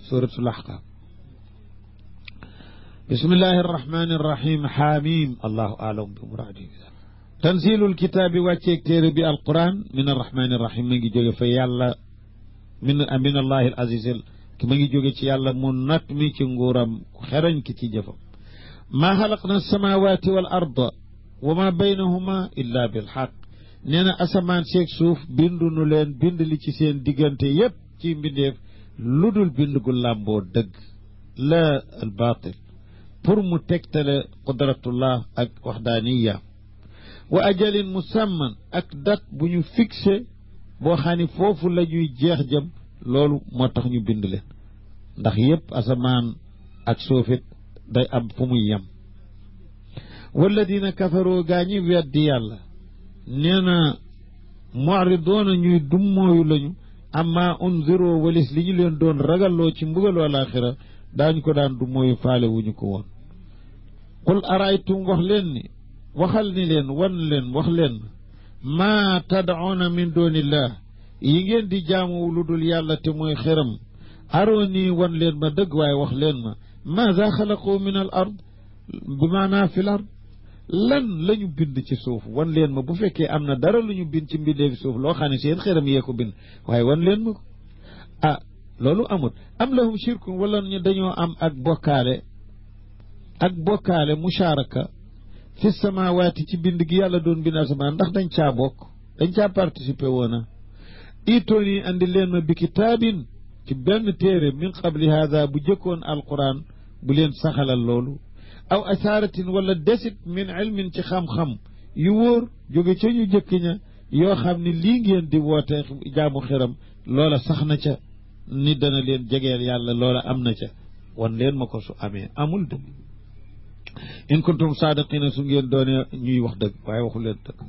suratul ahqaf bismillahi arrahmani irrahim xaamim allahu alam bi muraadi tanzilul kitaabi wàcceeg téere bi alquran min arrahmani irrahim ma ngi jóge fa yàlla min allahi al aziz ki ma ngi jóge ci yàlla mu nat mi ci nguuram xerañ ki ci jëfam maa xalaqna alsamawati wal arda wa ma baynahuma illa bilxaq nee na asamaan seeg suuf bindunu leen bind li ci seen diggante yépp ci mbindeef lu dul bind gu làmboo dëgg la al batil pour mu tegtale qudratullah ak waxdaaniya wa ajalin musamman ak date bu ñu fixé boo xam ne foofu la ñuy jeex jëm loolu moo tax ñu bind leen ndax yépp asamaan ak suufit day am fu muy yem walladina kafaroo gaa ñi weddi yàlla nee na mu'ridoona ñuy dummooyu lañu amma unziroo walis li ñu leen doon ragalloo ci mbugalu alaaxira daañu ko daan dummooyu faale wuñu ko woon qul araytum waxal ni leen wax leen maa tad'uuna min doonillah yi ngeen di jaamu lu dul yàlla te mooy xeram arooni wan leen ma dëgg waaye wax leen ma maada xalaqu min al ard bi maanaa fi l ard lan la ñu bind ci suuf wan leen ma bu fekkee am na dara lu ñu bind ci mbindee fi suuf loo xam ne seen xeram yee ko bind waaye wan leen ma ko loolu amut am lahum shirkun wala ñu dañoo am ak bokkaale musharaka fi samawaati ci bind gi yàlla doon bind asamaan ndax dañ caa participer woona itoon yi andi leen ma bi kitaabin ci benn téere min qabli hada bu jëkkoon alquran bu leen saxalal loolu aw asaaratin wala desit min ilmin ci xam-xam yu wóor jóge ca ñu jëkk ña yoo xam ne lii ngeen di woote jaamu xiram loola sax na ca ni dana leen jegeel yàlla loola am na ca wan leen ma ko su amee amul de in kuntum saadiqina su ngeen doone ñuy wax dëgg waaye waxu leen dëgg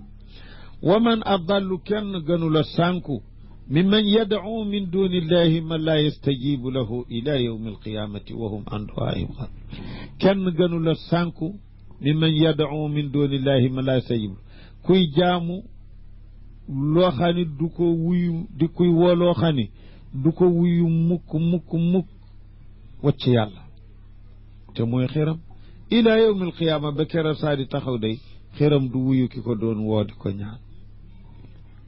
wa man adallu kenn gënu la sànku mimman yad'u min duni illahi man laa yastajibu lahu ila yawmi alqiyamati wa hum an du'aa'ihim kenn gënu la sànku mimman yad'u min duni illahi man laa yastajibu kuy jaamu loo xam ne du ko wuyu di kuy woo loo xam ne du ko wuyu mukk wacc yàlla te mooy xiram ila yawmi alqiyaama ba kera saa di taxaw day xiram du wuyu ki ko doon woo di ko ñaan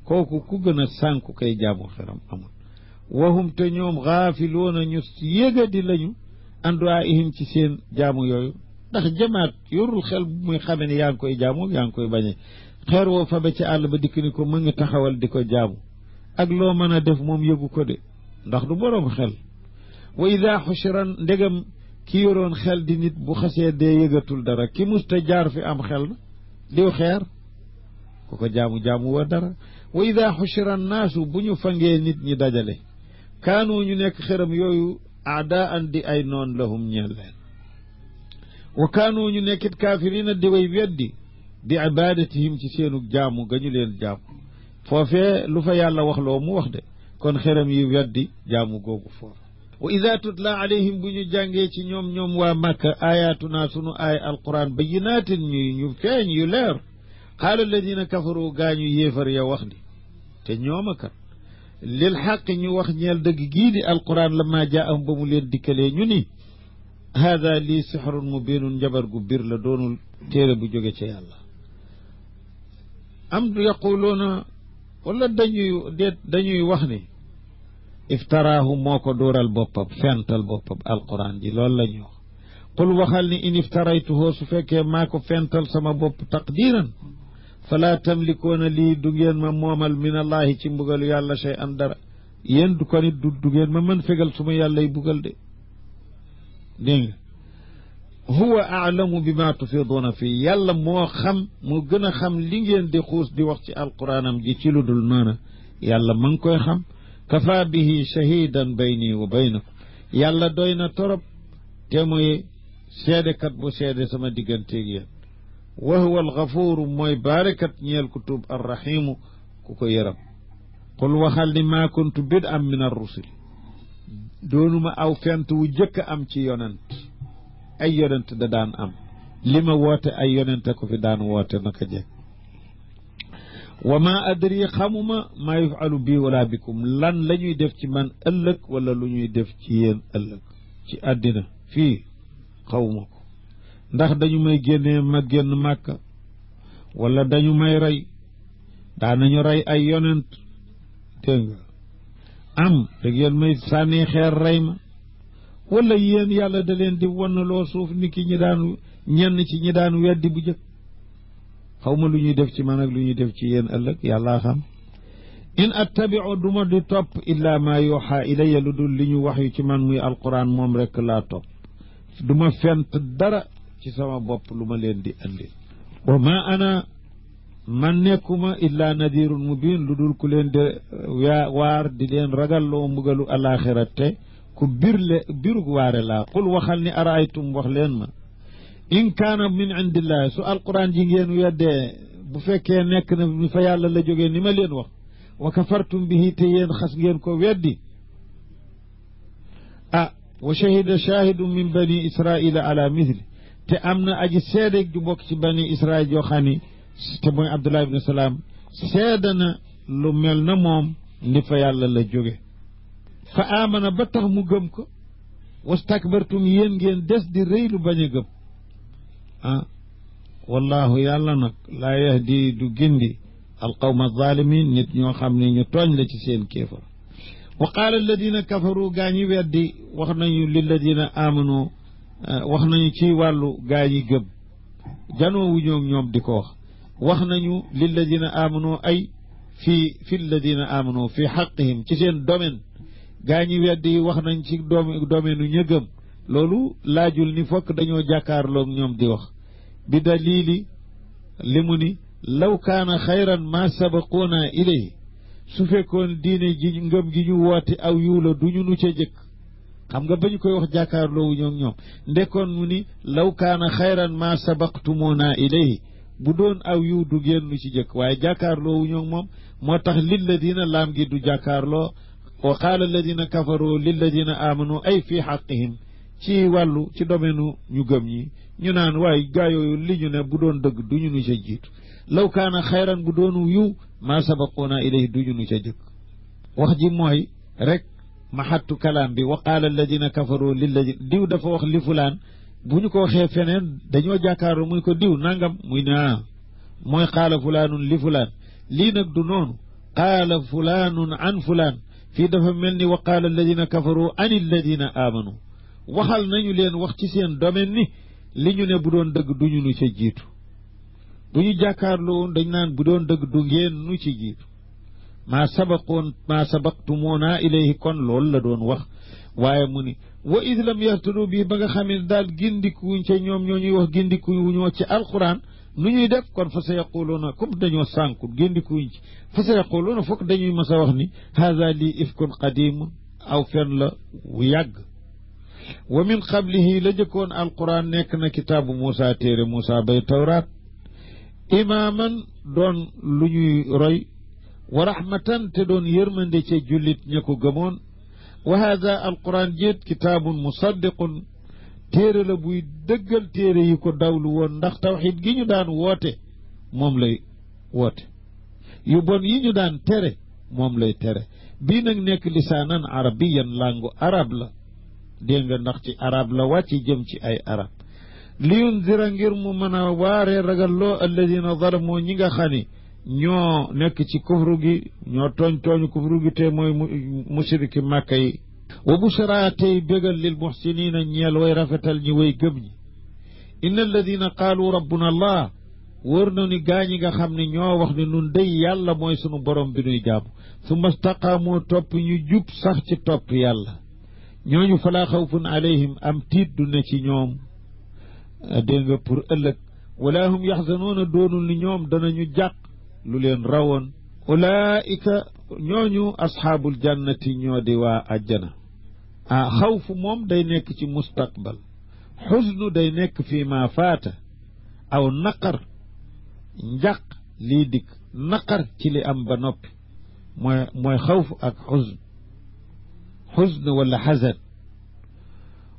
kooku ku gën a sànku kay jaamu xiram amul wahum te ñoom xaafiloona ñu yégadi lañu anduwaayihim ci seen jaamu yooyu ndax jamaat yorul xel bu muy xame ne yaa ngi koy jaamu yaa ngi koy bañee xeer woo fabe ci àll ba dikk ni ko mu ngi taxawal di ko jaamu ak loo mën a def moom yëgu ko de ndax du boroom xel wa ida xushiran ndegam ki yoroon xel di nit bu xasee dee yëgatul dara ki musta jaar fi am xel na diw xeer ku ko jaamu wa dara wa ida xushira annaasu bu ñu fangee nit ñi dajale kaanu ñu nekk xeram yooyu aadaan di ay noon lahum ñeel leen wa kaanu ñu nekkit kaafirina di way weddi bi ibadatihim ci seenu jaamu ga ñu leen jaamu foofee lu fa yàlla wax loo mu wax de kon xeram yi weddi jaamu googu foofu wa ida tutla alayhim bu ñu jàngee ci ñoom waa Makka ayatuna sunu aay alquran bayinaatin ñu feeñ yu leer qaala alladina kafaru gaañu yéefar ya wax ni te ñooma kat lil xaq ñu wax ñeel dëgg gii di alquran lamma jaahum ba mu leen dikkalee ñu ni haada lii sixrun mubinun njabar gu bir la doonul téere bu jóge ca yàlla am yaquluuna wala dañuy wax ni iftaraahu moo ko dóoral boppam fental boppam alquran ji loolu la ñuy wax qul waxal ni in iftaraytuhu su fekkee maa ko fental sama bopp taqdiran falaa tamlikoona lii du ngeen ma moomal min allahi ci mbugalu yàlla shay an dara yéen du ko nit du ngeen ma mën fegal su ma yàllay bugal de dégg nga huwa aalamu bi ma tufiduuna fii yàlla moo gën a xam li ngeen di xuus di wax ci alquranam ji ci lu dul noona yàlla ma ngi koy xam kafa bihi shahidan bayni wa baynakum yàlla doy na torop te mooy seedekat bu seede sama digganteeg yéen wa huwa algafuuru mooy baarekat ñeel ku tuub arrahimu ku ko yëram qul waxal ni maa kuntu bid am min arrusuli doonuma aw fent wu jëkk am ci yonent ay yonent da daan am li ma woote ay yonent ko fi daan woote naka jekk wa ma adri xamuma maa yufalu bii wala bikum lan la ñuy def ci man ëllëg wala lu ñuy def ci yéen ëllëg ci àddina fii xawma ko ndax dañu may génnee ma génn màkka wala dañu may rey daanañu rey ay yonent dégg nga am da ngeen may sànni xeer rey ma wala yéen yàlla da leen di wannaloo suuf ni ki ñi daan ñenn ci ñi daan weddi bu jëkk xaw ma lu ñuy def ci man ak lu ñuy def ci yéen ëllëg yàllaa xam in attabiu duma di topp illa ma yuuxa ilayya lu dul li ñu wax yu ci man muy alquran moom rekk laa topp duma fent dara ci sama bopp lu ma leen di andi wa ma ana man nekkuma illa nadirun mubin lu dul ku leen di waar di leen ragalloo mbugalu alaxira te ku birug waare laa qul waxal ni araaytum wax leen ma in kaana min indillah su alquran ji ngeen weddee bu fekkee nekk na mi fa yàlla la jógee ni ma leen wax wa kafartum bihi te yéen xas ngeen ko weddi wa shahida shahidun min bani israila ala mithli te am na aji seede ju bokk ci bani israil joo xam ni te mooy abdullah ibne salaam seede na lu mel na moom ni fa yàlla la jóge fa amana ba tax mu gëm ko wastakbartum yéen ngeen des di rëy lu bañ a gëm wallahu yàlla nag laa yahdi du gindi alqawma alzalimin nit ñoo xam ne ñu tooñ la ci seen kéefar wa qaala alladina kafaru gaa ñi weddi wax nañu lilladina amanu wax nañu ci wàllu gaa ñi gëm janoowu ñoom ñoom di ko wax nañu lilladina amanu ay fi alladina amanu fi xaqihim ci seen domaine gaa ñi weddi wax nañ ci domaine u ña gëm loolu laajul ni fokk dañoo jàkkaarloog ñoom di wax bi dalili li mu ni law kaana xayran ma sabaquuna ilayhi su fekkoon diine ji ngëm gi ñu woote aw yuula duñu nu ca jëkk xam nga ba ñu koy wax jàkkaarloowu ñoom ndekkoon mu ni law kaana xayran ma sabaqtumuuna ilayhi bu doon aw yiw du ngeen nu ci jëkk waaye jàkkaarloowu ñoom moom moo tax lilladina laam gi du jàkkaarloo wa qaala alladina kafaru lilladina amanu ay fi xaqihim ci wàllu ci domaine ñu gëm ñi ñu naan waaye gaa yooyu li ñu ne bu doon dëgg duñu nu ca jiitu law kaana xayran bu doonu yiw maa sabaquuna ilayhi duñu nu ca jëkk wax ji mooy rek maxattu kalaam bi wa qaala alladina kafaru lilladina diw dafa wax li fulaan bu ñu ko waxee feneen dañoo jàkkaarloo muy ko diw nangam muy ne mooy qaala fulaanun li fulaan lii nag du noonu qaala fulaanun an fulaan fii dafa mel ni wa qaala alladina kafaru an alladina amanu waxal nañu leen wax ci seen domaine ni li ñu ne bu doon dëgg duñu nu ca jiitu bu ñu jàkkaarloo woon dañ naan bu doon dëgg du ngeen nu ci jiitu maa sabaqtumuuna ilayhi kon loolu la doon wax waaye mu ni wa id lam yahtadu bii ba nga xamee daal gindikuwuñ ca ñoom ñoo ñuy wax gindikuwuñoo ci alquran nu ñuy def kon fa sa yaquluuna comme dañoo sànku gindikuwuñ ci fa sa yaquluuna fokk dañuy mas a wax ni haada lii ifkun qadimun aw fen la wu yàgg wa min qablihi la jëkkoon alquran nekk na kitaabu Muusa téere Muusa bay tawraat imaaman doon lu ñuy roy wa rahmatan te doon yërmande ca jullit ña ko gëmoon wa haada alquran jéet kitaabun musaddiqun téere la buy dëggal téere yi ko dawlu woon ndax tawxid gi ñu daan woote moom lay woote yu bon yi ñu daan tere moom lay tere bii nag nekk lisaanan arabiyan langu arab la dégg nga ndax ci arab la wàcc jëm ci ay arab liyundira ngir mu mën a waaree ragalloo alladina zalamoo ñi nga xam ni ñoo nekk ci kufru gi ñoo tooñu kufru gi te mooy mushriki màkka yi wa bushra tey bégal lil muxsinina ñeel way rafetal ñi way gëm ñi inna alladina qaalu rabbuna allah wóor na ni gaa ñi nga xam ne ñoo wax ne nun day yàlla mooy sunu borom bi nuy jaamu summa staqaamoo topp ñu jub sax ci topp yàlla ñooñu falaa xawfun alayhim am tiit du ne ci ñoom dégg nga pour ëllëg wala hum yaxzanuuna doonul ni ñoom danañu jàq lu leen rawoon ulaika ñooñu asxaabul jannati ñoo di waa àjjana xawfu moom day nekk ci mustaqbal xusnu day nekk fii ma faata aw naqar njàq lii dikk naqar ci li am ba noppi mooy xawf ak xusn wala xasan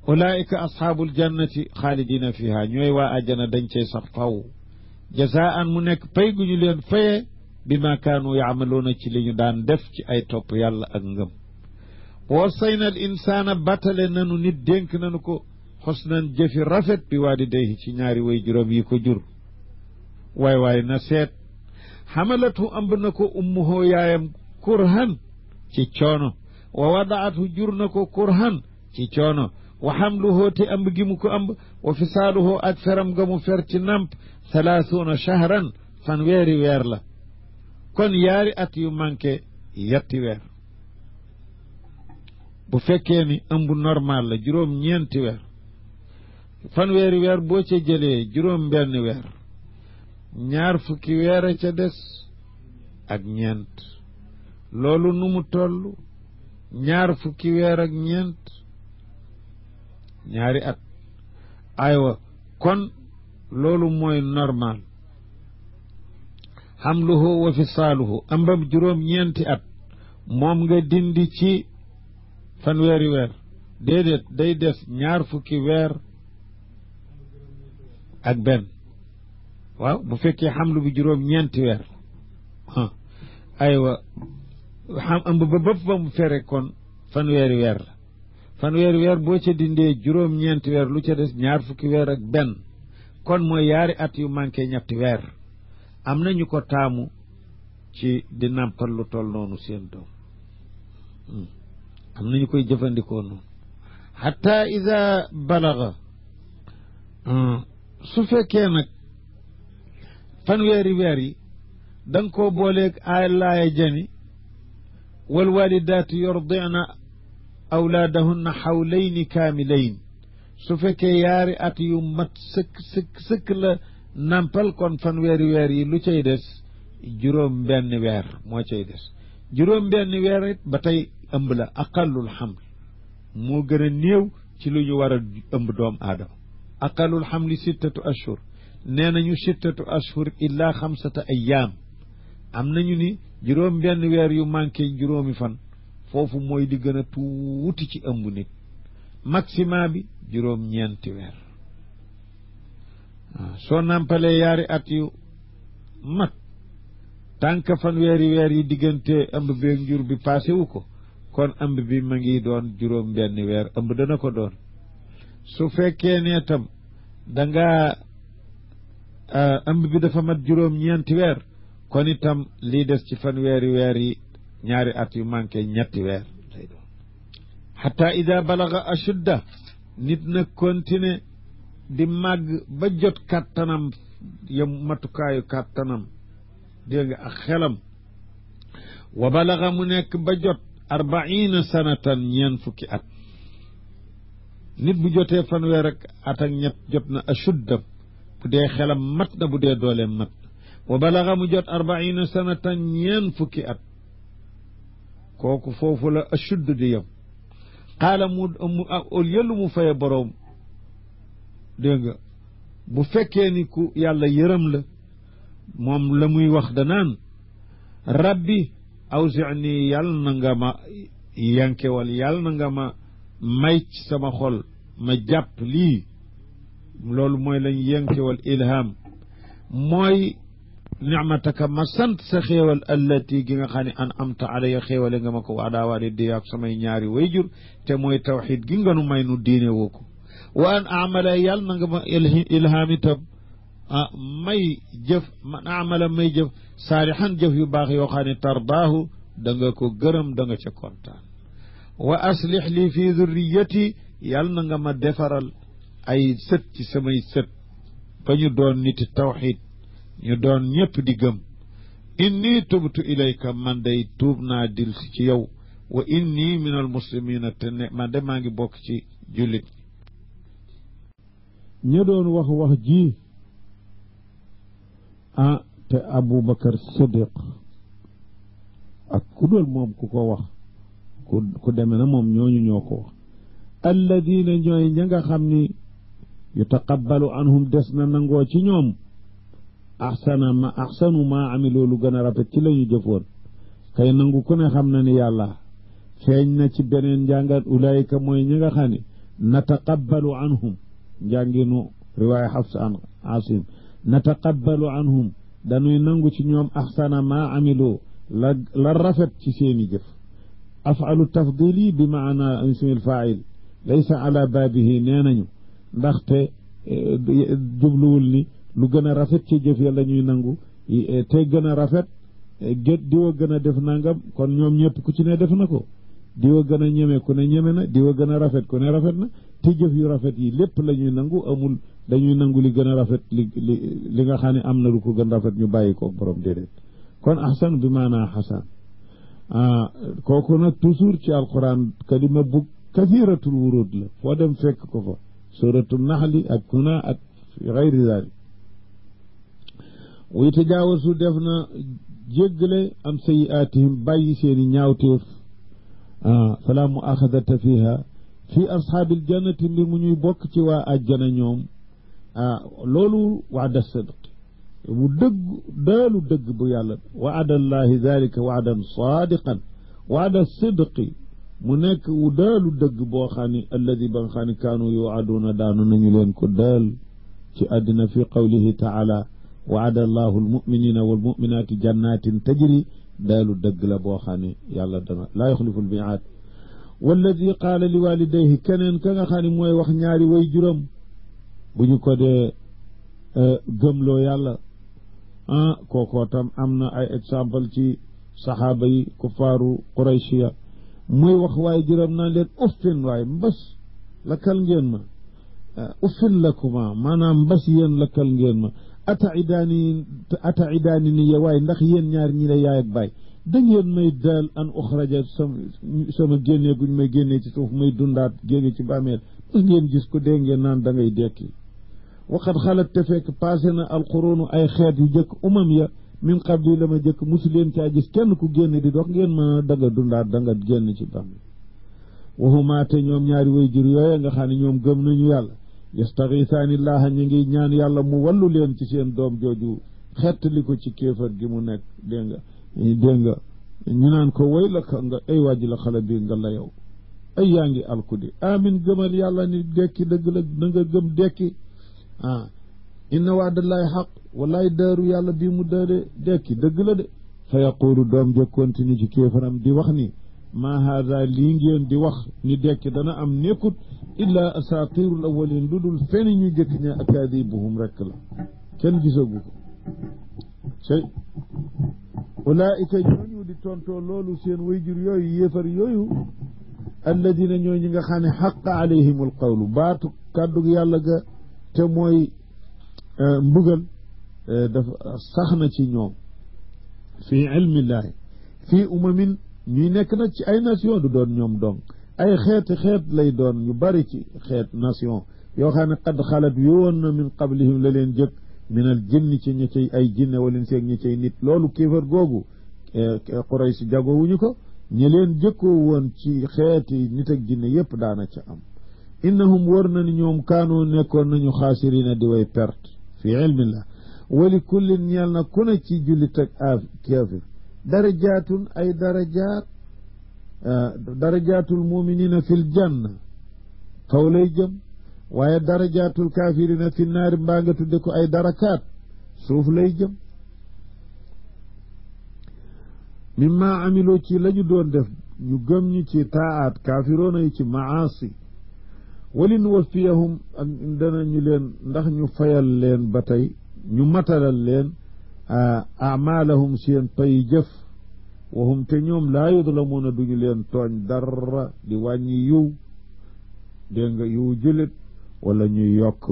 ulaika asxaabul jannati xaalidina fiha ñooy waa àjjana dañ cey sax faw jasaan mu nekk pay gu ñu leen faye bi ma kaanu yaamaluuna ci li ñu daan def ci ay topp yàlla ak ngëm wasayna al insaana battale nanu nit dénk nanu ko xusnan jëfi rafet bi waalidayhi ci ñaari way juróom yi ko jur waay na seet xamalatu ëmb na ko ummuhu yaayam kurhan ci coono wa wadaatu jur na ko kurhan ci coono wa xamluhu te ëmb gi mu ko ëmb wa fisaaluhu ak feram ga mu fer ci namp 30 shahran fanweeri weer la kon yaari at yu manqué yetti weer bu fekkee ni ëmb normal la juróom-ñeenti weer fanweeri weer boo ca jëlee juróom benn weer ñaar fukki weer a ca des ak ñeent loolu nu mu toll ñaar fukki weer ak ñeent ñaari at aywa kon loolu mooy normal xamluhu wa fisaaluhu ëmbam juróom-ñeenti at moom nga dindi ci fanweeri weer déedéet day des ñaar fukki weer ak benn waaw bu fekkee xamlu bi juróom-ñeenti weer aywa xam ëmb ba bëpp ba mu fere kon fanweeri weer la fanweeri weer boo ca dindee juróom-ñeenti weer lu ca des ñaar fukki weer ak benn kon mooy yaari at yu manqué ñetti weer am nañu ko taamu ci di nàmpal lu toll noonu seen doom am nañu koy jëfandikoo noonu xataa ida balaga su fekkee nag fanweeri weer yi da nga koo booleeg ay laaya jani wal walidaatu yurdina awlaadahunna xawlayni kaamilayn su fekkee yaari at yu mat sëkk la nampal kon fanweeri weer yi lu cay des juróom benn weer moo cay des juróom benn weer it ba tey ëmb la aqallul xaml moo gën a néew ci lu ñu war a ëmb doom aadama aqallul xamli 6 ashhur nee nañu 6 ashhur illa 5 ayyaam am nañu ni juróom benn weer yu manqué juróomi fan foofu mooy di gën a tuuti ci ëmb nit maximum bi juróom ñeenti weer waaw soo nampalee yaari at yu mat tànk fanweeri weer yi diggante ëmb beeg njur bi passé wu ko kon ëmb bi ma ngi doon juróom benn weer ëmb dana ko doon su fekkee ne tam danga ëmb bi dafa mat juróom ñeenti weer kon itam lii des ci fanweeri weer yi ñaari at yu manqué ñetti weer lay doon xataa ida balaga ashudda nit na continuer di màgg ba jot kàttanam yam matukaayu kàttanam dégg nga ak xelam wa balaga mu nekk ba jot 40 sanatan fukki at nit bu jotee fanweer ak ñett jot na ashuddam bu dee xelam mat na bu dee dooleem mat wa balaga mu jot 40 sanatan fukki at kooku foofu la ashudd di yem xaala mu au lieu lu mu faye boroom dégg nga bu fekkee ni ku yàlla yërëm la moom la muy wax danaan rabbi awzi'ni yàlla na nga ma yankewal yàlla na nga ma may ci sama xol ma jàpp lii loolu mooy lañ yankewal ilham mooy nicmataka ma sant sa xéewal allati gi nga xam ne an amta alaya xéewale nga ma ko waadaa waali di ak samay ñaari wayjur te mooy tawxid gi nga nu may nu diine woo ko wa an amala yàlla na nga ma ilham itam may jëf man amala may jëf saalixan jëf yu baax yoo xam ne tardaahu da nga ko gërëm da nga ca kontaan wa aslix li fi durriyati yàlla na nga ma defaral ay sët ci samay sët ba ñu doon niti tawxid ñu doon ñëpp di gëm inni tubtu ilayka man day tuub naa dil si ci yow wa inni min al muslimina te ne man de maa ngi bokk ci jullit ña doon wax ji te Aboubacar Siddiq ak ku dul moom ku ko wax ku deme na moom ñooñu ñoo ko wax alladina ñooy ña nga xam ni yutaqabbalu anhum des na nangoo ci ñoom axsanu ma amilu lu gën a rafet ci la ñu jëfoon kay nangu ku ne xam na ni yàlla feeñ na ci beneen njàngat ulaayika mooy ñi nga xam ne nataqabbalu anhum njànginu riwaaya Xafs an Asim nataqabbalu anhum dañuy nangu ci ñoom axsana ma amilu la rafet ci seeni jëf afalu tafdili bi maana ismil fail laysa ala baabihi nee nañu ndaxte jubluwul ni lu gën a rafet ci jëf ya la ñuy nangu te gën a rafet diwa gën a def nangam kon ñoom ñëpp ku ci ne def na ko diwa gën a ñeme ku ne ñeme na diwa gën a rafet ku ne rafet na te jëf yu rafet yi lépp la ñuy nangu amul dañuy nangu li gën a rafet li nga xam ne am na lu ko gën rafet ñu bàyyi ko borom déedéet kon ahsan bi maanaa xasan kooku nag toujours ci alquran kalima bu kasiratul wurud la foo dem fekk ko fa suratul naxli ak kuna ak gayri dalik wuy tajaawasu def na jéggale am sayiaatihim bàyyi seeni ñaawteef fala mu axadata fiha fi ashaabil jannati mbir mu ñuy bokk ci waa àjjana ñoom loolu waada sidq bu dëgg daalu dëgg bu yàlla waada allahi dalika waadan saadiqan waada sidqi mu nekk wu daalu dëgg boo xam ne alladi ba nga xam ne kaanu yuwaaduuna daanu nañu leen ko daal ci àddina fi qawlihi taala waada allahu almuminina walmuminaati jannatin tajri daalu dëgg la boo xam ne yàlla dana laa yuxlifu almiaad walladi qaala li walidayhi keneen ka nga xam ne mooy wax ñaari way juram bu ñu ko dee gëmloo yàlla kookoo tam am na ay exemple ci saxaaba yi kuffaaru quraychiya muy wax waaye juram naan leen uffin waaye mbas lakkal ngeen ma uffin lakuma maanaam mbas yéen lakkal ngeen ma ata idaani ni ya waaye ndax yéen ñaar ñi la yaay ak baay da ngeen may daal an uxraja sama génnee guñ may génnee ci suuf may dundaat génne ci bàmmeel mas ngeen gis ko dee ngeen naan da ngay dekki waqad xalat te fekk passé na alquruunu ay xeet yu jëkk umam ya min qabli la ma jëkk musu leen caa gis kenn ku génn di dox ngeen ma danga dundaat danga génn ci bàmmeel waxumaa te ñoom ñaari way jur yooye nga xam ne ñoom gëm nañu yàlla yastaxiisaani llaaha ñu ngi ñaan yàlla mu wallu leen ci seen doom jooju xettali ko ci kéefar gi mu nekk dégg nga ñu naan ko way la ka nga ay wàjji la xale bi nga la yow ay yaa ngi alkudi amin gëmal yàlla ni dekki dëgg la na nga gëm dekki inna waadallaahi xaq wallaay daaru yàlla bii mu daade dekki dëgg la de fa yaqulu doom ja continue ci kéefaram di wax ni maa haada lii ngeen di wax ni dekki dana am nekkut illa asatirul awalin lu dul feni ñu jëkk ña akaadibuhum rekk la kenn gisagu ko sey ulaika ñooñu di tontoo loolu seen wayjur yooyu yéefar yooyu alladina ñoo ñi nga xam ne xaqa alayhim alqawlu baatu kàddug yàlla ga te mooy mbugal dafa sax na ci ñoom fii ilmillahi fii umamin ñuy nekk nag ci ay nation du doon ñoom dong ay xeet lay doon ñu bari ci xeet nation yoo xam ne qad xalat yoon na min qablihim la leen jëkk min al jinni ci ñi cay ay jinne wala seeg ñi cay nit loolu kéefar googu Quraysh jagowuñu ko ñi leen jëkkoo woon ci xeeti nit ak jinne yépp daana ca am innahum wër na ni ñoom kaanoo nekkoon nañu xaasirina di way perte fi ilmillah wali kullin ñeel na ku ne ci jullit ak kaafir darajaatun ay darajaatul muminina fi l janna kaw lay jëm waaye darajaatul kaafirina fi naari mbaa nga tudde ko ay darakaat suuf lay jëm mimma amiloo ci la ñu doon def ñu gëm ñi ci taat kaafiroona yi ci maasi walin wasfiyahum ak danañu leen ndax ñu fayal leen ba tey ñu matalal leen amaalahum seen pay jëf wahum te ñoom laa yudlamuuna duñu leen tooñ dara di wàññi yiw dégg nga yiw jullit wala ñuy yokk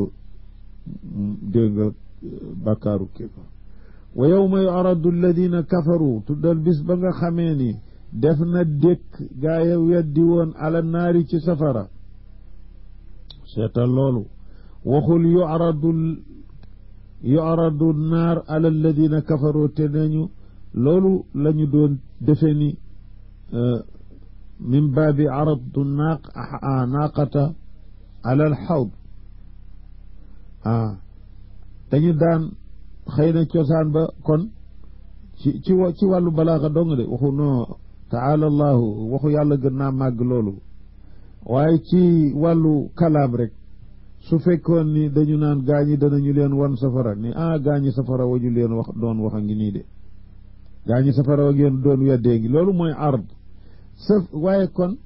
dégg nga bakkaaru kéfa wa yawma yu'radu alladina kafaru tuddal bis ba nga xamee ni def na dékk gaaya weddi woon ala naari ci safara seetal loolu waxul yu'radu naar ala alladina kafaru te nañu loolu la ñu doon defe ni min baabi aradu naaqata ala alxawd dañu daan xëy na cosaan ba kon ci wàllu balaaxa dong de waxu no taala allahu waxu yàlla gën naa màgg loolu waaye ci wàllu kalaam rek su fekkoon ni dañu naan gaañi danañu leen wan safara ni gaañi safara wa ñu leen wax doon wax a ngi nii de gaañi safara wa ngeen doon weddee ngi loolu mooy ard waaye kon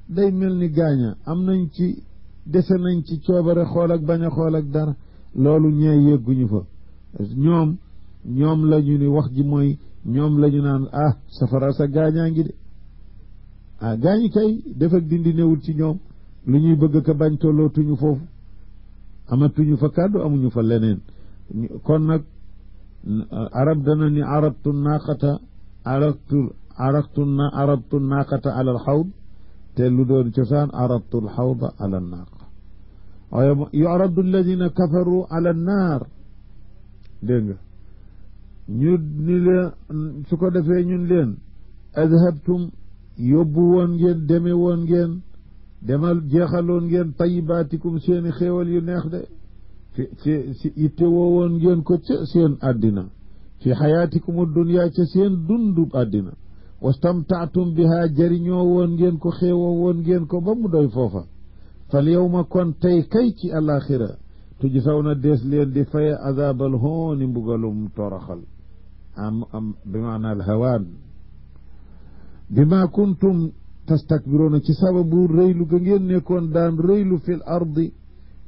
day mel ni gaaña am nañ ci dese nañ ci coobare xool ak bañ a xool ak dara loolu ñee yegguñu fa ñoom la ñu ni wax ji mooy ñoom la ñu naan safara sa gaañaa ngi de gaañi kay def ak dindi newul ci ñoom lu ñuy bëgg ka bañ tollootuñu foofu amatuñu fa kàddu amuñu fa leneen kon nag arab dana ni aradtu naaqata aradtu naaqata ala alxawd te lu doon cosaan aradtu alxawda ala annaaqa waaye yu'radu alladina kafaru ala annaar dégg nga ñu ni leen su ko defee ñun leen adhabtum yóbbu woon ngeen deme woon ngeen demal jeexaloon ngeen tayibaatikum seeni xéewal yu neex de ci itte woo woon ngeen ko ca seen àddina fi xayaatikum dunya ca seen dundub àddina wastamtaatum biha jariñoo woon ngeen ko xéewoo woon ngeen ko ba mu doy foofa fal yawma kon tey kay ci alaxira tujsawna dees leen di faye azabal hooni mbugalum toroxal am bi maana al hawaan bima kuntum tastakbiruuna ci sababu rëylu ga ngeen nekkoon daan rëylu fil ardi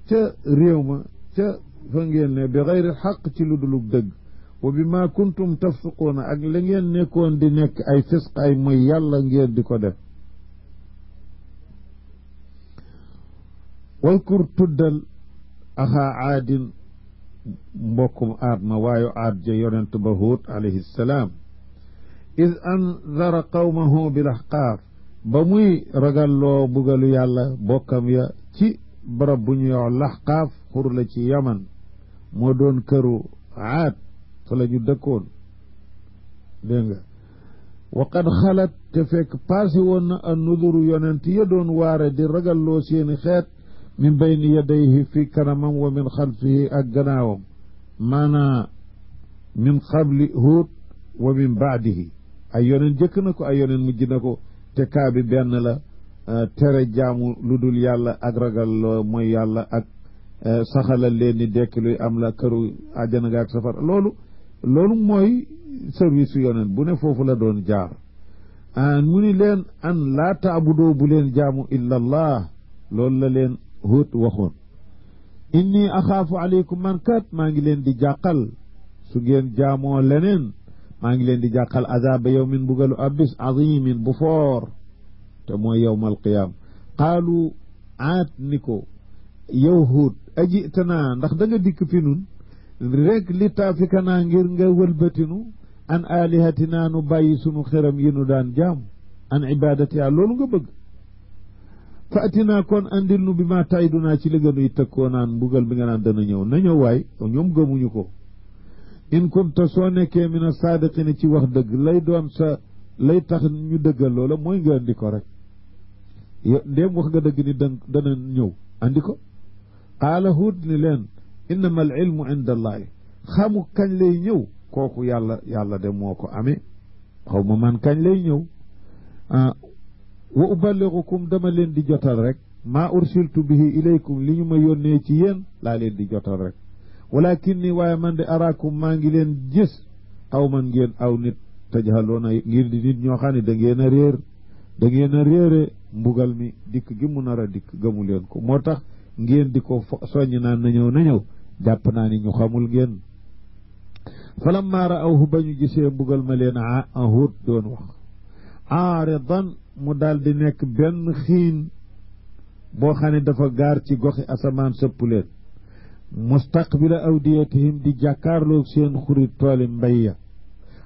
ca réew ma ca fa ngeen ne bi xayri xaq ci lu dulug dëgg wa bima kuntum tafsuquuna ak la ngeen nekkoon di nekk ay fisq ay mooy yàlla ngeen di ko def walkur tuddal axaa aadin mbokkum aad ma waayu aad ja yonent ba Huud alayhi salaam id anzara qawmahu bil ahqaaf ba muy ragalloo bugalu yàlla bokkam ya ci barab bu ñuy wax laxqaaf xur la ci yaman moo doon këru aad fa la ñu dëkkoon dégg nga wa qad xalat te fekk passé woon na an nuduru yonent ya doon waare di ragalloo seeni xeet min bayni yadayhi fi kanamam wa min xalfihi ak gannaawam maanaa min qabli Huud wa min baadihi ay yonent jëkk na ko ay yonent mujj na ko te kaa bi benn la tere jaamu lu dul yàlla ak ragal mooy yàlla ak saxalal leen ni dekki luy am la këru àjjana nga ak safara loolu mooy service yonent bu ne foofu la doon jaar mu ni leen an laa taabudoo bu leen jaamu illa allah loolu la leen Huud waxoon inni axaafu aleykum man kat maa ngi leen di jàqal su ngeen jaamoo leneen maa ngi leen di jàqal azaba yawmin bugalu abis azimin bu foor te mooy yawmal qiyaama qaalu aat ni ko yow Huud ajitanaa ndax da nga dikk fi nun rek li taafikanaa ngir nga wëlbatinu an alihatinaa nu bàyyi sunu xeram yi nu daan jaamu an ibadatiha loolu nga bëgg fa atinaa kon andil nu bi ma taydunaa ci li nga nuy tëkkoo naan mbugal bi nga naan dana ñëw na ñëw waay ñoom gëmuñu ko in kunta soo nekkee min a saadiqina ci wax dëgg lay doon sa lay tax ñu dëggal loola mooy nga andi ko rek ndéem wax nga dëgg ni dana ñëw andi ko qaala Huud ni leen innama al ilmu inda allahi xamu kañ lay ñëw kooku yàlla de moo ko amee xaw ma man kañ lay ñëw wa uballighukum dama leen di jotal rek maa ursiltu bihi ilaykum li ñu ma yónnee ci yéen laa leen di jotal rek walakin ni waaye man de araakum maa ngi leen gis aw man ngeen aw nit tajhaloona ngir di nit ñoo xam ne da ngeen a réere mbugal mi dikk gi mu nar a dikk gëmu leen ko moo tax ngeen di ko soññ naan na ñëw jàpp naa ni ñu xamul ngeen falammaa ra'awhu ba ñu gisee mbugal ma leen Huud doon wax aaridan mu daal di nekk benn xiin boo xam ne dafa gaar ci goxi asamaan sëpp leen mustaqbila awdiyatihim di jàkkaarloog seen xurit tooli mbay ya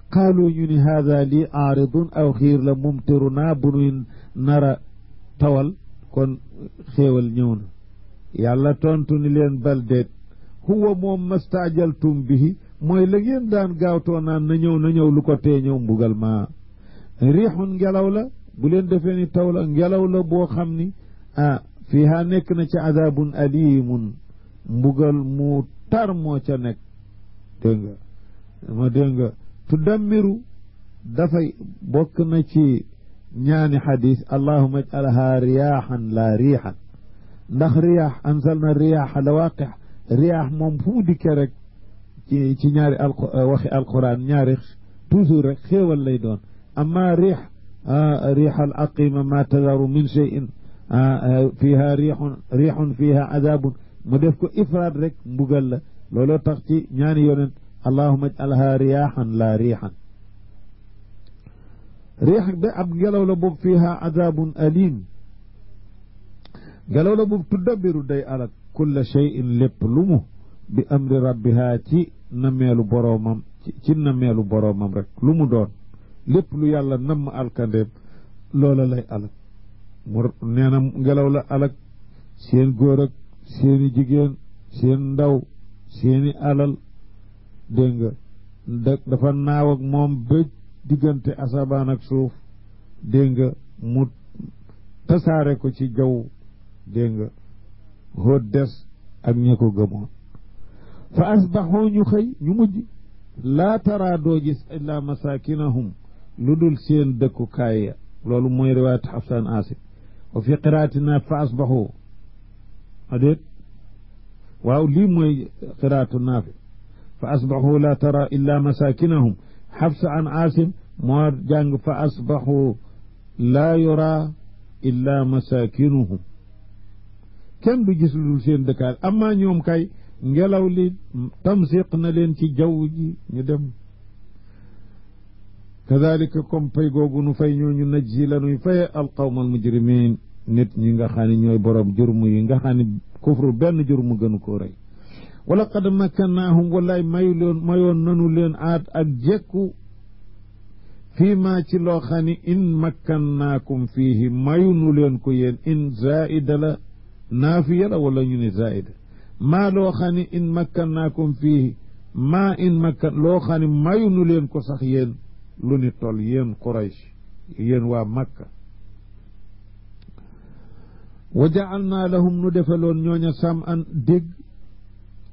qaalu ñu ni haada lii aaridun aw xiir la mumtiruna bu nuy nara tawal kon xéewal ñëw na yàlla tontu ni leen bal déet huwa moom mastaajaltum bihi mooy la ngeen daan gaawtoo naan na ñëw lu ko tee ñëw mbugal ma riixun ngelaw la bu leen defee ni taw la ngelaw la boo xam ni fiiha nekk na ci adaabun alimun mbugal mu tar moo ca nekk dégg nga tudammiru dafay bokk na ci ñaani xadis allahuma aj'alha riyaaxan laa riixan ndax riyaax anzalna riyaaxa lawaqix riyaax moom fu mu dikkee rek ci ñaari waxi alquran ñaari toujours rek xéewal lay doon amma riix riix al aqima ma tadaru min cheyin fiha riixun fiha adabun mu def ko ifraad rek mbugal la looloo tax ci ñaani yonent allahuma ajalha riyaaxan la riixan riix ba ab ngelaw la boobu fiha adabun alim ngelaw la boobu tuddabiru day alak kulla cheyin lépp lu mu bi amri rabbiha ci nameelu boroomam ci nameelu boroomam rek lu mu doon lépp lu yàlla namm alkandeem loola lay alak mu nee na ngelaw la alak seen góor ak seeni jigéen seen ndaw seeni alal dégg nga dafa naaw ak moom ba diggante asamaan ak suuf dégg nga mu tasaare ko ci jaww dégg nga hóot des ak ña ko gëmoon fa asbaxoo ñu xëy ñu mujj laa taraa doo gis illaa masakinahum lu dul seen dëkkukaay ya loolu mooy riwaayat Xafsaan Aasim wa fi qiraatina fa asbaxoo adéet waaw lii mooy qiraatu Naafi fa asbaxoo laa taraa illaa masakinahum Xafsa an Aasim moo jàng fa asbaxoo laa yuraa illaa masakinuhum kenn du gis lu dul seen dëkkaay amaa ñoom kay ngelaw li tamsiq na leen ci jaww ji ñu dem kadalika comme pay googu nu fay ñooñu najzi la nuy faye alqawma almujrimin nit ñi nga xam ne ñooy borom jurmu yi nga xam ne kufru benn jurmu gënu koo rëy wala qad makkannaahum wallaay mayoon nanu leen aat ak jekku fii maa ci loo xam ne in makkannaakum fiihi mayunu leen ko yéen in zaida la naafiya la wala ñu ne zaida maa loo xam ne in makkannaakum fiihi maa in makkan loo xam ne mayunu leen ko sax yéen lu ni toll yéen Quraysh yéen waa Makka wa ja'alnaa lahum nu defaloon ñooña sam'an dégg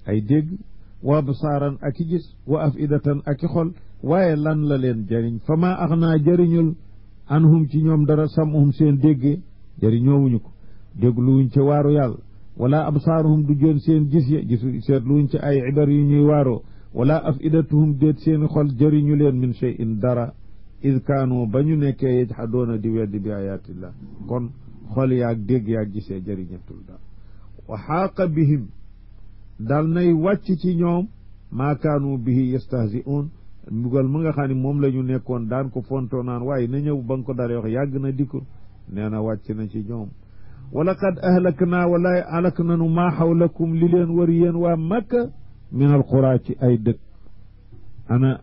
ay dégg wa absaaran ak i gis wa afidatan ak i xol waaye lan la leen jëriñ fa maa axnaa jëriñul anhum ci ñoom dara sam'uhum seen déggee jëriñoowuñu ko dégluwuñ ci waaru yàlla wala absaaruhum du joon seen gis ya gisu seetluwuñ ci ay ibar yu ñuy waaroo wala afidatuhum déet seeni xol jëriñu leen min shay'in dara id kaanu ba ñu nekkee yajhadoona di weddi bi ayatillah kon xol yaag dégg yaag gisee jëriñatul dara wa xaaqa bihim dal nay wàcc ci ñoom maa kaanu bihi yastahzi'uun mbugal mu nga xam ne moom la ñu nekkoon daan ko fontoo naan waaye na ñëw ba nga ko dalee wax yàgg na dikko nee na wàcc na ci ñoom wa laqad ahlaknaa walaay alak nanu maa xawlakum li leen war yéen waa Makka min alquraa ci ay dëkk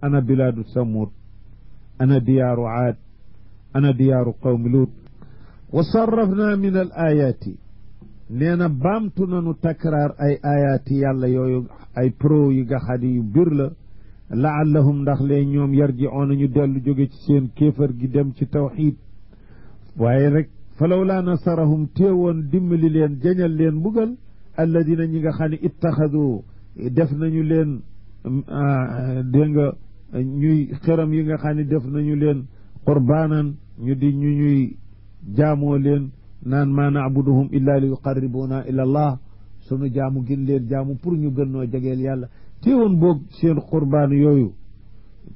ana bilaadu Samuud ana diyaaru Aad ana diyaaru qawmi Luut wa sarrafnaa min al ayaati nee na baamtu nanu takraar ay ayaati yàlla yooyu ay pro yi nga xam ne yu bir la laallahum ndax lee ñoom yarji'oona ñu dellu jóge ci seen kéefar gi dem ci tawxiid waaye rek falawlaa nasarahum téewoon dimbali leen jañal leen mbugal alladina ñi nga xam ne ittaxadu def nañu leen dégg nga ñuy xëram yi nga xam ne def nañu leen qurbaanan ñu di ñu ñuy jaamoo leen naan maa naabuduhum illa li yuqarribuuna ila allah sunu jaamu gin leen jaamu pour ñu gën noo jegeel yàlla téewoon boog seen qurbaan yooyu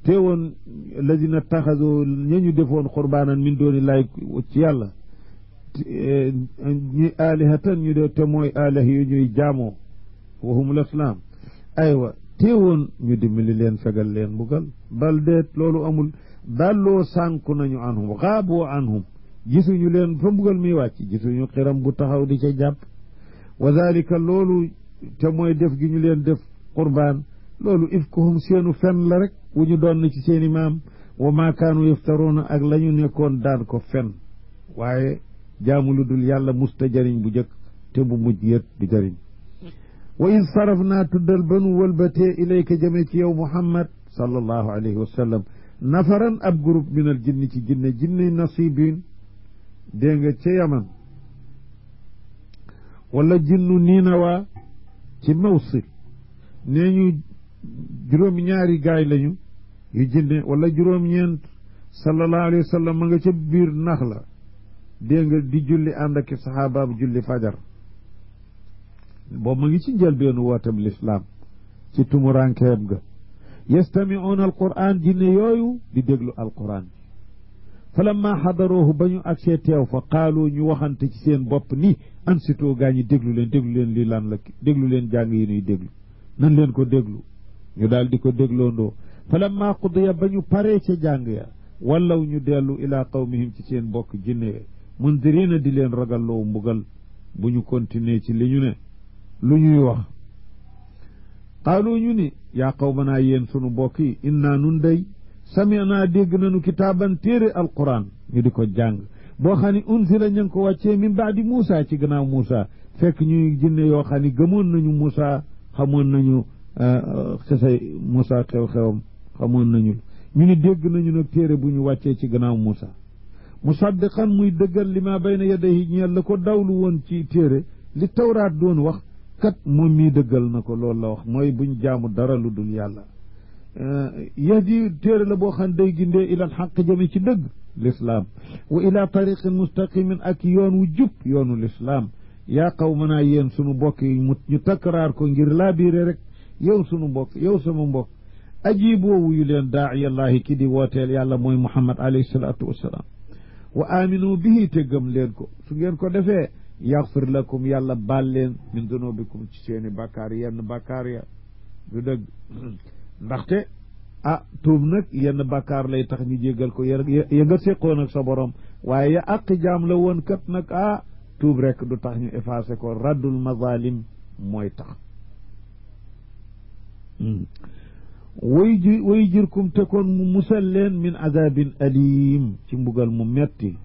téewoon alladina taxadu ña ñu defoon qurbaanan min dooni laay ci yàlla ñuy aalihatan ñu de te mooy aalih yu ñuy jaamoo wahumul islaam aywa téewoon ñu dimbali leen fegal leen mbugal bal deet loolu amul dalloo sànku nañu anhum xaaboo anhum gisuñu leen fa mbugal mi wàcc gisuñu xiram bu taxaw di ca jàpp wa dalika loolu te mooy def gi ñu leen def qurbaan loolu ifkuhum seenu fen la rek wu ñu doon na ci seeni maam wa maa kaanu yaftaruuna ak la ñu nekkoon daan ko fen waaye jaamu lu dul yàlla musta jëriñ bu jëkk te bu mujj yët du jëriñ wa id saraf naa tuddal banu wëlbatee ilayka jëme ci yow Muhammad sallallahu alayhi wa sallam nafaran ab groupe min al jinni ci jinne nasibin dégg nga ca yaman wala jinnu niinawa ci mawsil nee ñu juróom-ñaari gaay lañu yu jinne wala juróom-ñeent sallallahu alayhi wa sallam ma nga ca biir nax la dégg nga di julli ànd ak saxaabaam julli fajar boobu ma ngi ci njëlbeenu wootam lislaam ci tumurankeem ga yastamiuuna alquran jinne yooyu di déglu alquran fa lamma xadaruuhu ba ñu agsee teew fa qaalu ñu waxante ci seen bopp ni ansitoo gaa ñi déglu leen lii lan la déglu leen jàng yi nuy déglu nan leen ko déglu ñu daal di ko dégloondoo fa lamma qudiya ba ñu paree ca jàng ya wallaw ñu dellu ilaa qawmihim ci seen bokk jinne ya mundirina di leen ragalloo mbugal bu ñu continuer ci li ñu ne lu ñuy wax qaalu ñu ni yaa qawmanaa yéen sunu bokk yi innaa nun day sami'naa dégg nañu kitaaban téere alquran ñu di ko jàng boo xam ne unsila ña ngi ko wàccee min baadi Muusa ci gannaaw Muusa fekk ñuy jinne yoo xam ne gëmoon nañu Muusa xamoon nañu xisay Muusa xew-xewam xamoon nañu ñu ni dégg nañu nag téere bu ñu wàccee ci gannaaw Muusa musaddiqan muy dëggal li ma bayna yadayhi ñeel la ko dawlu woon ci téere li tawraat doon wax kat moom mii dëggal na ko loolu la wax mooy buñ jaamu dara lu dul yàlla yahdi téere la boo xam day gindee ilal xaq jëme ci dëgg lislaam wa ila tariqin mustaqimin ak yoon wu jub yoonu lislaam yaa qawmanaa yéen sunu mbokk yi ñu takkaraar ko ngir laabiire rek yow sunu mbokk yow sama mbokk ajiiboo wuyu leen daaiyallahi ki di wooteel yàlla mooy Muhammad alayhi salaatu wassalaam wa aminu bihi te gëm leen ko su ngeen ko defee yaxfir lakum yàlla baal leen min dunubikum ci seeni bàkkaar yenn bàkkaar ya du dëgg ndaxte tuub nag yenn bàkkaar lay tax ñu jéggal ko ya nga séqoon ak sa borom waaye ya àqi jaam la woon kat nag tuub rek du tax ñu effacé ko raddul mazalim mooy tax way jirkum te kon mu musal leen min azabin alim ci mbugal mu metti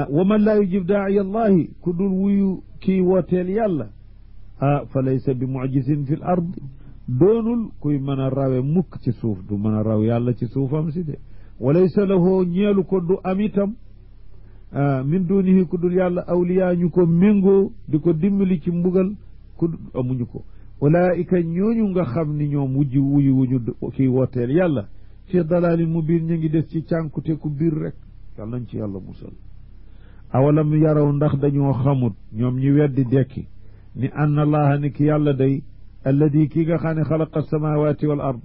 wa man laa yujib daa'iya allahi ku dul wuyu kii wooteel yàlla fa laysa bi mucjisin fi l ard doonul kuy mën a rawe mukk ci suuf du mën a raw yàlla ci suufam si de wa laysa lahu ñeelu ko du am itam min dunihi ku dul yàlla awliyaa ñu ko méngoo di ko dimbali ci mbugal ku amuñu ko ulaika ñooñu nga xam ni ñoom wuyu kii wooteel yàlla fi dalalin mubin ñu ngi des ci cànkute ku biir rek yàlla nañ ci yàlla musal awalam yaraw ndax dañoo xamut ñoom ñi weddi dekki ni anna allaha ni ki yàlla day alladi kii nga xam ne xalaqa alsamawati wal ard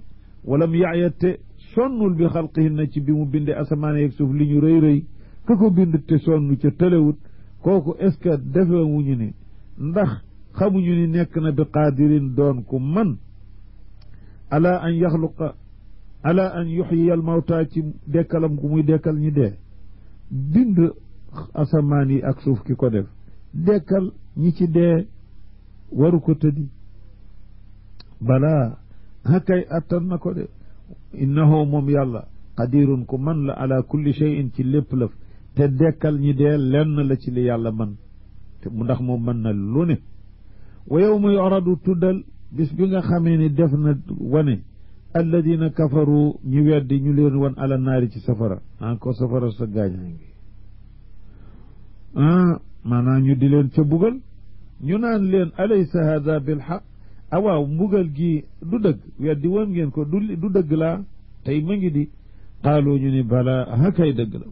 walam yaayate sonnul bi xalqihinna ci bi mu binde asamaan yeeg suuf li ñu rëy rëy ka ko bind te sonn ca tëlewut kooku est ce que defewuñu ni ndax xamuñu ni nekk na bi qaadirin doon ku man ala an yaxluqa ala an yuxyiya al mawta ci dekkalam ku muy dekkal ñi dee bind asamaan yi ak suuf ki ko def dekkal ñi ci dee waru ko tëddi balaa hakay attan na ko de innahu moom yàlla qadirun ku man la ala kulli shay'in ci lépp lëf te dekkal ñi dee lenn la ci li yàlla man te ndax moom mën na lu ne wa yawma yu'radu tuddal bis bi nga xamee ni def na wane alladina kafaru ñu weddi ñu leen wan ala naari ci safara encore safara sa gaañaa ngi maanaam ñu di leen ca bugal ñu naan leen alaysa hada bil haqq awaaw mbugal gi du dëgg weddi woon ngeen ko du dëgg laa tey ma ngi di qaalu ñu ni bala hakay dëgg la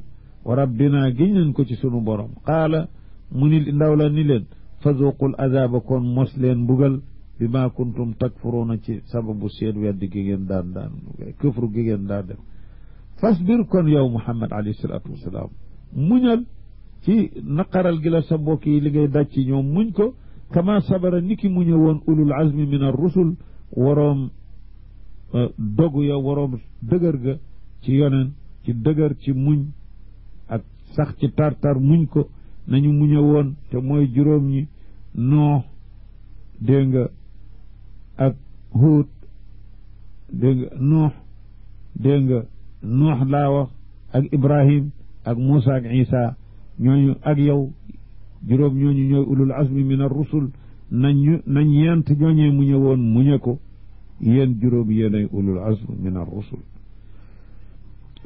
wa rabbina giñ nañ ko ci sunu borom qaala mu ni ndaw la ni leen fazuqul azaba kon mos leen mbugal bi ma kuntum takfuruuna ci sababu seen weddi gi ngeen daan këfru gi ngeen daan def fasbir kon yow Muhammad alayhi salaatu wasalaam muñal ci naqaral gi la sa mbokk yi li ngay daj ci ñoom muñ ko kama sabara niki muñe woon ulul azmi min ar-rusul waroom dogu ya waroom dëgër ga ci yonen ci dëgër ci muñ ak sax ci tartar muñ ko nañu muñe woon te mooy juróom ñi Noox dégg nga ak Huud dégg nga Noox dégg nga Noox laa wax ak Ibrahim ak Muusa ak Isa ñooñu ak yow juróom ñooñu ñooy ulul azmi min ar-rusul nañ yent ñooñee muñe woon muñe ko yéen juróom yéenay ulul azmi min ar-rusul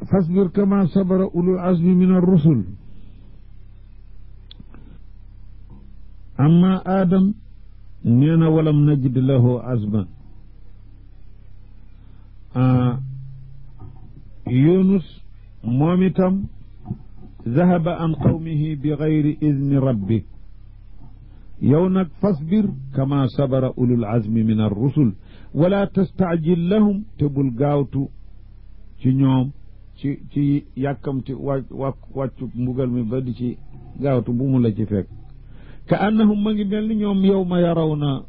fasbir kama sabara ulul azmi min ar-rusul amma Adam nee na walam najid lahu azman Yunus moom itam zahaba an qawmihi bi gayri idni rabbi yow nag fasbir kama sabara ulul azmi min ar rusul wala tastaajil lahum te bul gaawtu ci ñoom ci yàkkamti wàccu mbugal mi ba di ci gaawtu bu mu la ci fekk ka annahum ma ngi mel ni ñoom yow ma yaraw na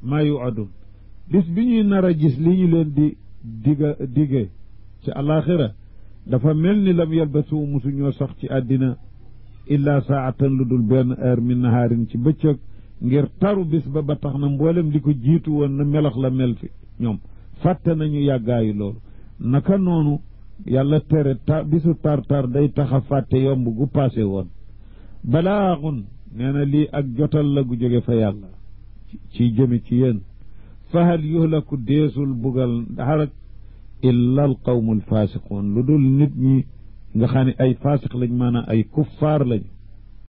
maa yuadun bis bi ñuy nar a gis li ñu leen di dige ci alaxira dafa mel ni lam yalbasu musu ñoo sax ci àddina illa saatan lu dul benn heure min nahaarin ci bëccëg ngir taru bis ba tax na mboolem li ko jiitu woon na melax la mel fi ñoom fàtte nañu yàggaayu loolu naka noonu yàlla tere bisu tar day tax a fàtte yomb gu paase woon balaaxun nee na lii ak jotal la gu jóge fa yàlla ci jëmi ci yéen fahal yuhlaku deesul bugal xarak illa al qawmu al fasiqun lu dul nit ñi nga xam ne ay fasiq lañ maanaam ay kuffaar lañ